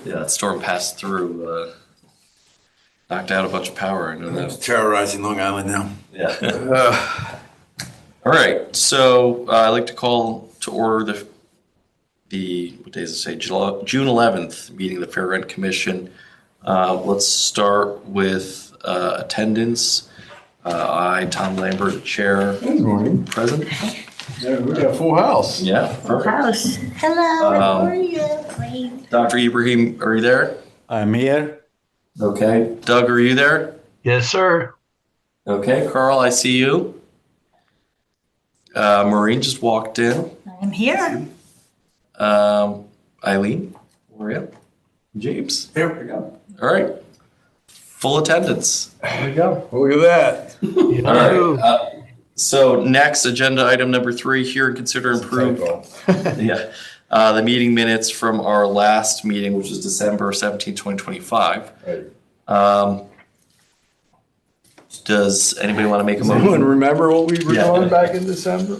Yeah, that storm passed through, knocked out a bunch of power. I know It's that. terrorizing Long Island now. Yeah. All right. So I'd like to call to order the what day does it say? June 11th meeting of the Fair Rent Commission. Let's start with attendance. I, Tom Lambert, chair, Good morning. present. Yeah, we got a full house. Yeah, perfect. House. Hello, how are you? Great. Dr. Ibrahim, are you there? I'm here. Okay. Doug, are you there? Yes, sir. Okay. Carl, I see you. Maureen just walked in. I'm here. Eileen, where are you? James. There we go. All right. Full attendance. There we go. Look at that. All right. So next, agenda item number 3, hear and consider improve. Yeah. The meeting minutes from our last meeting, which was December 17, 2025. Right. Does anybody want to make a Does anyone motion? remember what we were Yeah. doing back in December?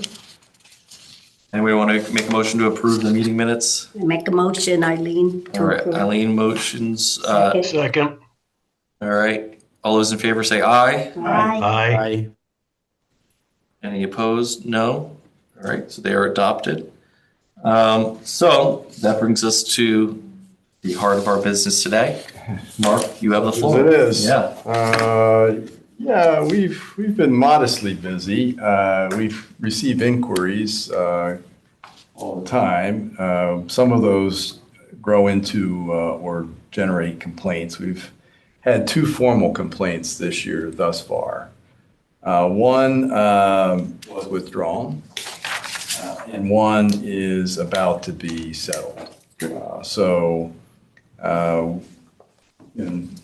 Anybody want to make a motion to approve the meeting minutes? Make a motion, Eileen. to All right. approve. Eileen motions. Second. Second. All right. All those in favor say aye. Aye. Aye. Any opposed? No. All right. So they are adopted. So that brings us to the heart of our business today. Mark, you have the floor. It is. Yeah. Yeah, we've been modestly busy. We've received inquiries all the time. Some of those grow into or generate complaints. We've had 2 formal complaints this year thus far. One was withdrawn, and one is about to be settled. And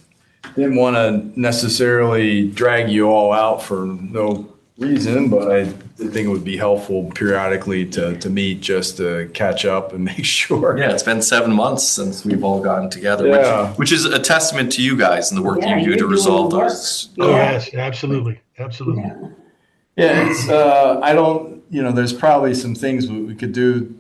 didn't want to necessarily drag you all out for no reason, but I did think it would be helpful periodically to meet just to catch up and make sure. Yeah, it's been 7 months since we've all gotten together, Yeah. which is a testament to you guys and the work Yeah, you do you're to doing resolve the work. those. Oh, Yeah. yes, absolutely. Absolutely. Yeah. Yeah, it's, I don't, there's probably some things we could do.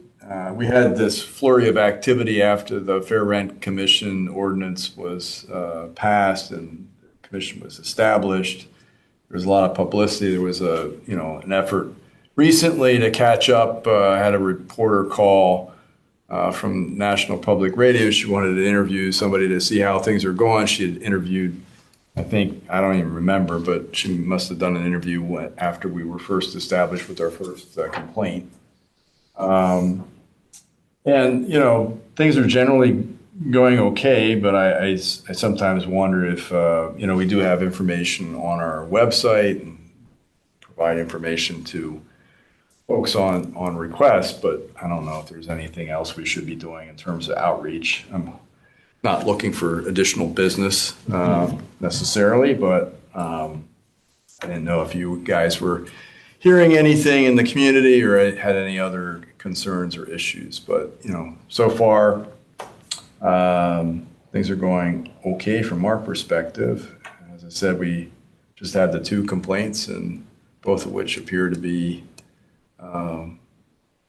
We had this flurry of activity after the Fair Rent Commission ordinance was passed and the commission was established. There was a lot of publicity. There was an effort recently to catch up. I had a reporter call from National Public Radio. She wanted to interview somebody to see how things are going. She had interviewed, I don't even remember, but she must have done an interview after we were first established with our first complaint. And, things are generally going okay, but I sometimes wonder if, we do have information on our website and provide information to folks on request, but I don't know if there's anything else we should be doing in terms of outreach. I'm not looking for additional business necessarily, but I didn't know if you guys were hearing anything in the community or had any other concerns or issues. But, so far, things are going okay from our perspective. As I said, we just had the 2 complaints, and both of which appear to be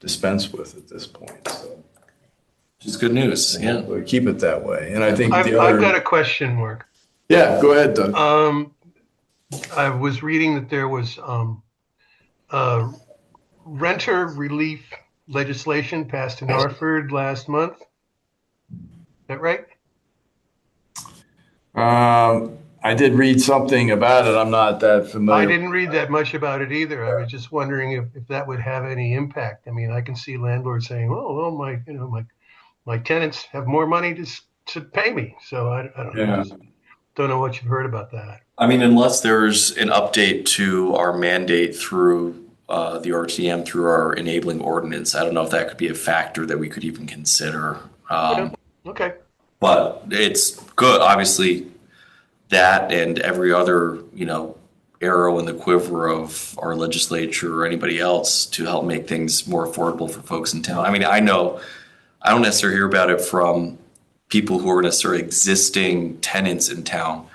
dispensed with at this point. So Which is good news. Yeah. we'll keep it that way. And I think I've the other. got a question, Mark. Yeah, go ahead, Doug. I was reading that there was renter relief legislation passed in Hartford last month. Is that right? I did read something about it. I'm not that familiar. I didn't read that much about it either. I was just wondering if that would have any impact. I mean, I can see landlords saying, "Oh, well, my tenants have more money to pay me." So I don't know. Don't know what you've heard about that. I mean, unless there's an update to our mandate through the RTM, through our enabling ordinance, I don't know if that could be a factor that we could even consider. Okay. But it's good, obviously, that and every other, arrow in the quiver of our legislature or anybody else to help make things more affordable for folks in town. I mean, I know I don't necessarily hear about it from people who are necessarily existing tenants in town.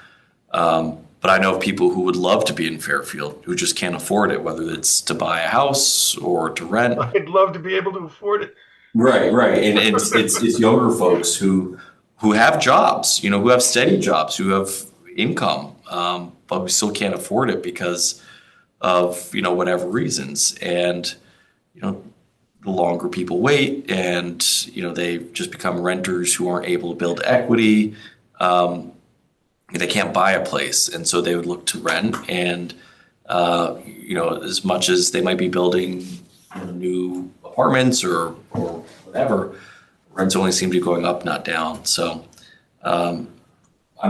But I know people who would love to be in Fairfield who just can't afford it, whether it's to buy a house or to rent. I'd love to be able to afford it. Right. And it's younger folks who who have jobs, who have steady jobs, who have income, but we still can't afford it because of, whatever reasons. And, the longer people wait and, they just become renters who aren't able to build equity, they can't buy a place. And so they would look to rent. And, as much as they might be building new apartments or whatever, rents only seem to be going up, not down. So I'm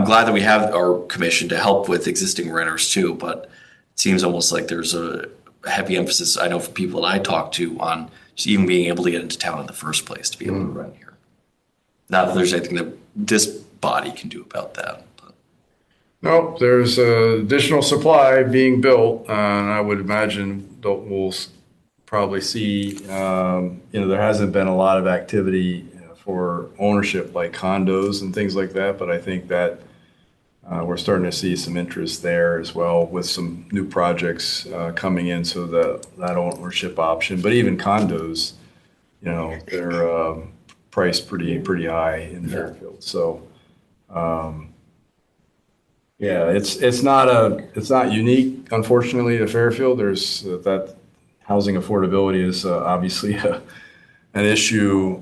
glad that we have our commission to help with existing renters too, but it seems almost like there's a heavy emphasis, I know, for people that I talk to, on just even being able to get into town in the first place to be able to rent here. Not that there's anything that this body can do about that. But. No, there's additional supply being built, and I would imagine that we'll probably see, there hasn't been a lot of activity for ownership like condos and things like that, but I think that we're starting to see some interest there as well with some new projects coming in, so that ownership option. But even condos, they're priced pretty high in Fairfield. So it's not unique, unfortunately, to Fairfield. There's that housing affordability is obviously an issue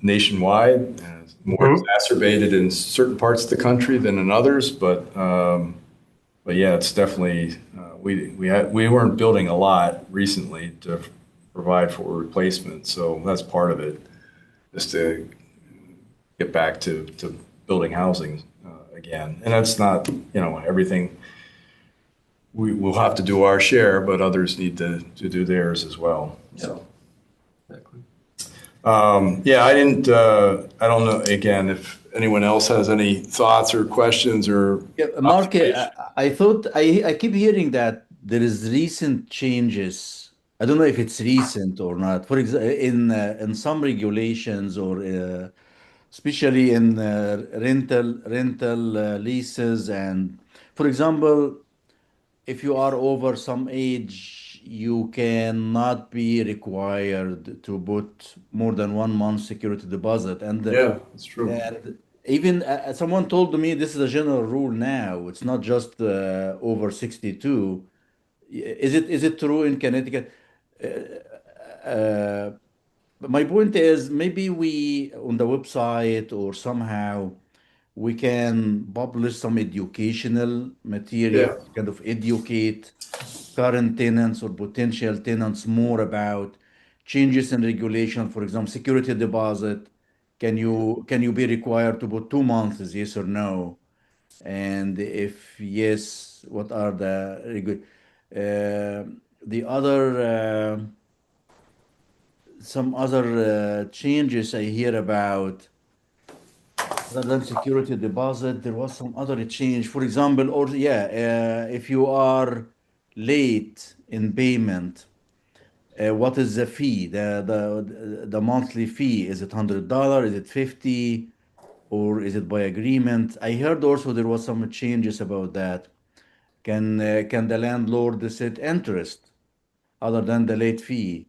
nationwide, and it's more exacerbated in certain parts of the country than in others. But yeah, it's definitely we weren't building a lot recently to provide for replacement, so that's part of it, just to get back to building housing again. And that's not everything. We will have to do our share, but others need to do theirs as well. So. Exactly. I don't know, again, if anyone else has any thoughts or questions or. Yeah, Mark, I thought I keep hearing that there is recent changes. I don't know if it's recent or not. For example, in some regulations, or especially in rental leases, and for example, if you are over some age, you cannot be required to put more than 1 month security deposit. And Yeah, that's true. and even someone told me this is a general rule now. It's not just over 62. Is it true in Connecticut? Uh, but my point is, maybe we on the website or somehow we can publish some educational material, Yeah. kind of educate current tenants or potential tenants more about changes in regulation. For example, security deposit. Can you be required to put 2 months, yes or no? And if yes, what are the other some other changes I hear about? Other than security deposit, there was some other change. For example, or yeah, if you are late in payment, what is the fee? The monthly fee? Is it $100? Is it 50? Or is it by agreement? I heard also there was some changes about that. Can the landlord set interest other than the late fee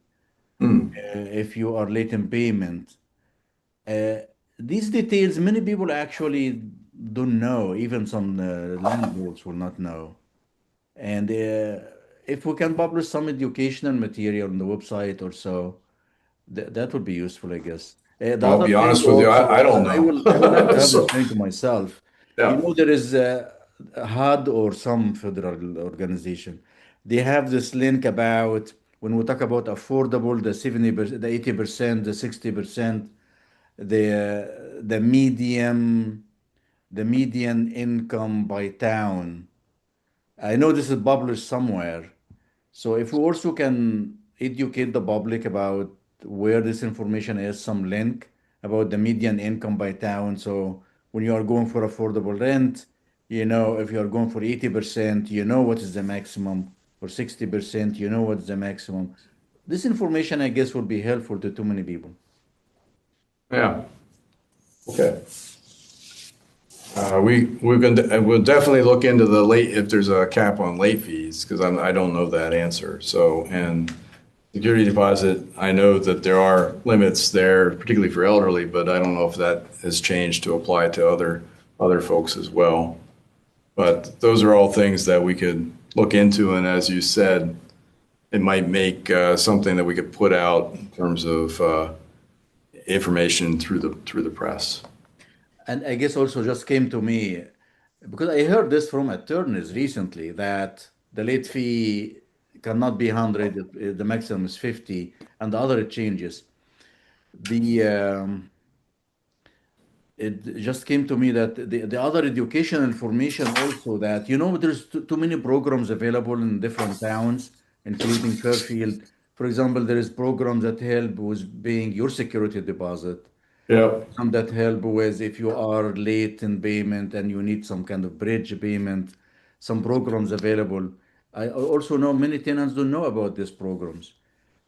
if you are late in payment? Uh, these details, many people actually don't know. Even some landlords will not know. And if we can publish some educational material on the website or so, that would be useful, I guess. The I'll other be thing honest with you, also, I don't I will have know. to have So, this thing to myself. yeah. There is a HUD or some federal organization. They have this link about when we talk about affordable, the 70%, the 80%, the 60%, the the median income by town. I know this is published somewhere. So if we also can educate the public about where this information is, some link about the median income by town. So when you are going for affordable rent, if you are going for 80%, you know what is the maximum. For 60%, you know what's the maximum. This information, I guess, will be helpful to too many people. Yeah. Okay. We'll definitely look into the if there's a cap on late fees, because I don't know that answer. So, and security deposit, I know that there are limits there, particularly for elderly, but I don't know if that has changed to apply to other folks as well. But those are all things that we could look into, and as you said, it might make something that we could put out in terms of information through the press. And I guess also just came to me because I heard this from attorneys recently that the late fee cannot be 100, the maximum is 50, and the other changes. It just came to me that the other educational information also that, there's too many programs available in different towns, including Fairfield. For example, there is programs that help with paying your security deposit. Yeah. Some that help with if you are late in payment and you need some kind of bridge payment, some programs available. I also know many tenants don't know about these programs.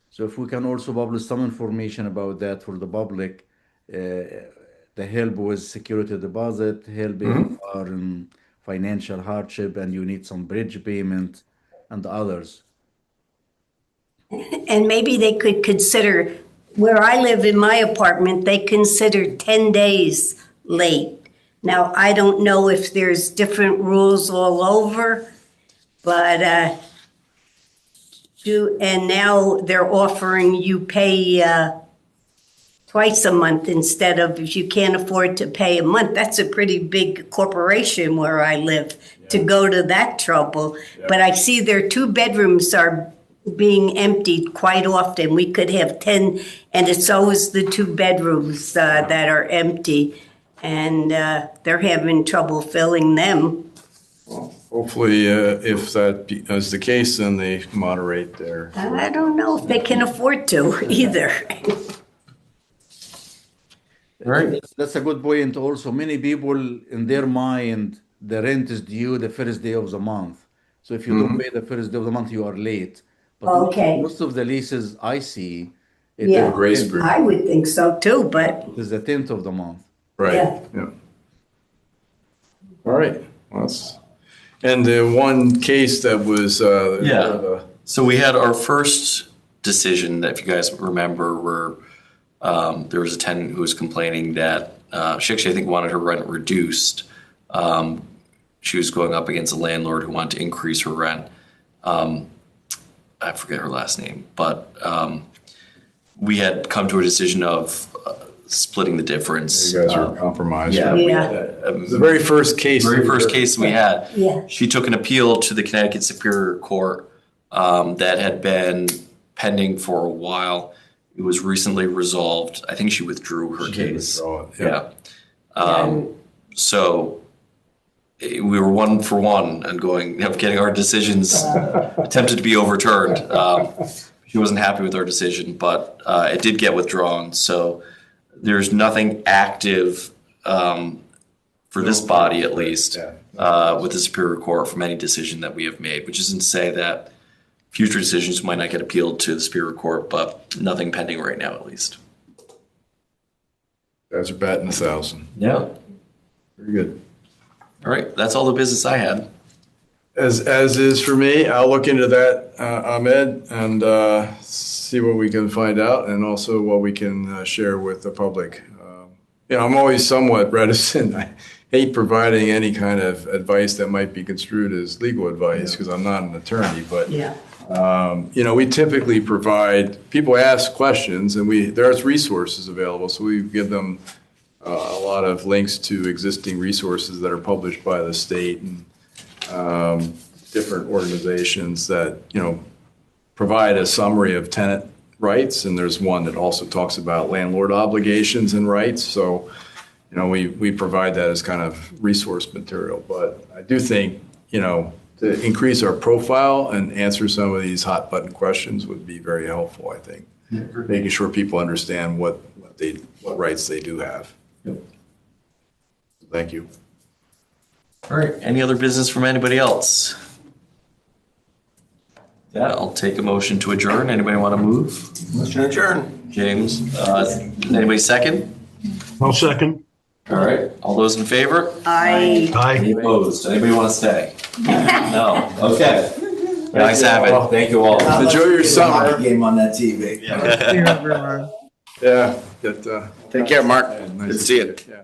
So if we can also publish some information about that for the public, the help with security deposit, help if you are in financial hardship and you need some bridge payment and others. And maybe they could consider, where I live in my apartment, they consider 10 days late. Now, I don't know if there's different rules all over, but and now they're offering you pay twice a month instead of, if you can't afford to pay a month. That's a pretty big corporation where I live to go to that trouble. But I see their 2 bedrooms are being emptied quite often. We could have 10, and it's always the 2 bedrooms that are empty, and they're having trouble filling them. Well, hopefully, if that is the case, then they moderate their. I don't know if they can afford to either. Right. That's a good point. Also, many people in their mind, the rent is due the first day of the month. So if you don't pay the first day of the month, you are late. But Okay. most of the leases I see, Yeah. Grace period. I would think so too, but it is the 10th of the month. Right. Yeah. Yeah. All right. Well, and the one case that was. So we had our first decision that, if you guys remember, where there was a tenant who was complaining that she actually, I think, wanted her rent reduced. She was going up against a landlord who wanted to increase her rent. I forget her last name, but we had come to a decision of splitting the difference. You guys are compromised. Yeah. The very first case. Very first case we had. Yeah. She took an appeal to the Connecticut Superior Court that had been pending for a while. It was recently resolved. I think she withdrew her case. Yeah. So we were 1 for 1 and getting our decisions attempted to be overturned. She wasn't happy with our decision, but it did get withdrawn. So there's nothing active for this body, at least, with the Superior Court from any decision that we have made, which isn't to say that future decisions might not get appealed to the Superior Court, but nothing pending right now, at least. You guys are batting 1,000. Yeah. Very good. All right. That's all the business I had. As is for me, I'll look into that, Ahmed, and see what we can find out, and also what we can share with the public. I'm always somewhat reticent. I hate providing any kind of advice that might be construed as legal advice because I'm not an attorney. But we typically provide. People ask questions, and there's resources available, so we give them a lot of links to existing resources that are published by the state and different organizations that provide a summary of tenant rights, and there's one that also talks about landlord obligations and rights. So, we provide that as kind of resource material. But I do think, to increase our profile and answer some of these hot button questions would be very helpful, I think. Making sure people understand what rights they do have. Thank you. All right. Any other business from anybody else? Yeah, I'll take a motion to adjourn. Anybody want to move? Motion adjourn. James, anybody second? I'll second. All right. All those in favor? I. Aye. Any opposed? Anybody want to stay? No. Okay. Nice having. Thank you all. Enjoy your summer. Game on that TV. Yeah. See you everyone. Yeah. Take care, Mark. Nice Good to see you. Yeah.